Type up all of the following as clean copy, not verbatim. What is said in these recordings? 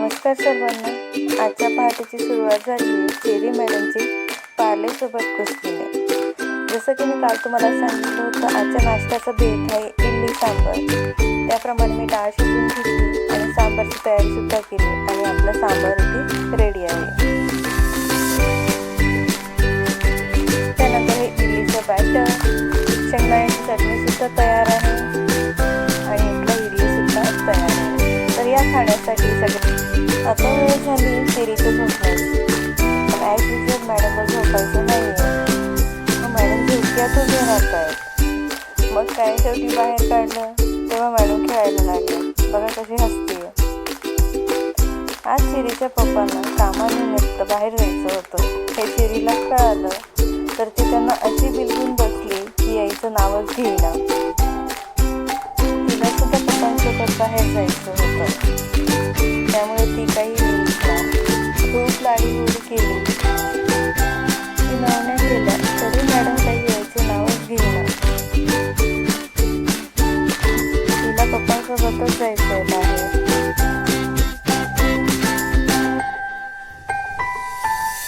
नमस्कार सर्वांना. आजच्या पहाटेची सुरुवात झाली आहे चेरी मॅडमची पार्लेसोबत कुस्तीने. जसं की मी काल तुम्हाला सांगितलं होतं, आजच्या नाश्त्याचा बेत आहे इडली सांबार. त्याप्रमाणे मी डाळ शिजवून घेतली आणि सांबारची तयारीसुद्धा केली आणि आपलं सांबार इथे रेडी आहे. त्यानंतर हे इडलीचं बॅटर, शेंगदाण्याची चटणीसुद्धा तयार आहे आणि इथलं इडलीसुद्धा तयार आहे. तर या खाण्यासाठी सगळे आता वेळ झाली चेरीचं झोपण्याची. पण ॲज युजल मॅडमला झोपायचं नाही आहे. मग मॅडम झोक्यात उभे राहत आहेत. मग काय शेवटी बाहेर काढलं तेव्हा मॅडम खेळायला लागल्या. बघा कशी हसते. आज चेरीच्या पप्पांना कामानिमित्त बाहेर जायचं होतं. हे चेरीला कळालं तर ती त्यांना अशी बिलगून बसली की यायचं नावच घेईना. तिला सुद्धा पप्पांसोबत बाहेर जायचं होतं. त्यामुळे ती काही खूप लाडीगोडी केली. ती नवण्या गेल्या तरी मॅडम काही यायचे नावच घेईना. तिला पप्पांसोबतच जायचं आहे बाहेर.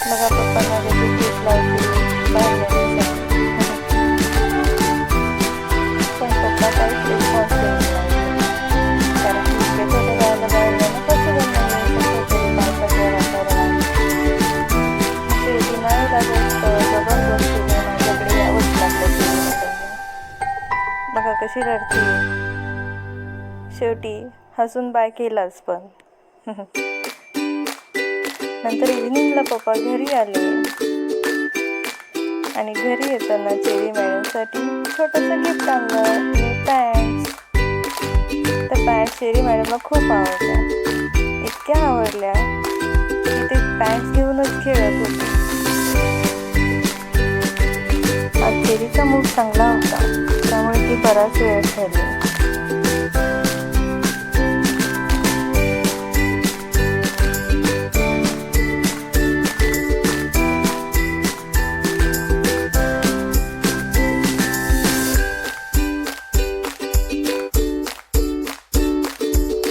बघा पप्पांना देखील भूक लावते बाहेर जाण्यासाठी. पण पप्पा काहीच रिस्पॉन्स देत नाही. कारण इतके छोटे बाळाला बाहेर जाणं पॉसिबल नाही. पावसाच्या वातावरणात शेवटी नाही लागत जबरदस्तीने माझ्याकडे यावंच लागतं. बघा कशी रडते. शेवटी हसून बाय केलाच. पण नंतर इव्हिनिंगला पप्पा घरी आले आणि घरी येताना चेरी मॅडमसाठी छोटंसं गिफ्ट आणलं. पॅन्ट्स. त्या पॅन्ट्स चेरी मॅडमला खूप आवडल्या. इतक्या आवडल्या की ते पॅन्ट्स घेऊनच खेळत होते. आज चेरीचा मूड चांगला होता त्यामुळे ती बराच वेळ खेळली.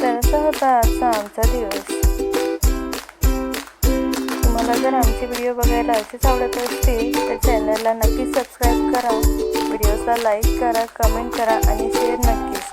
असा होता आजचा आमचा दिवस. तुम्हाला जर आमचे व्हिडिओ बघायला असेच आवडत असतील तर चॅनलला नक्की सबस्क्राईब करा, व्हिडिओजला लाईक करा, कमेंट करा आणि शेअर नक्कीच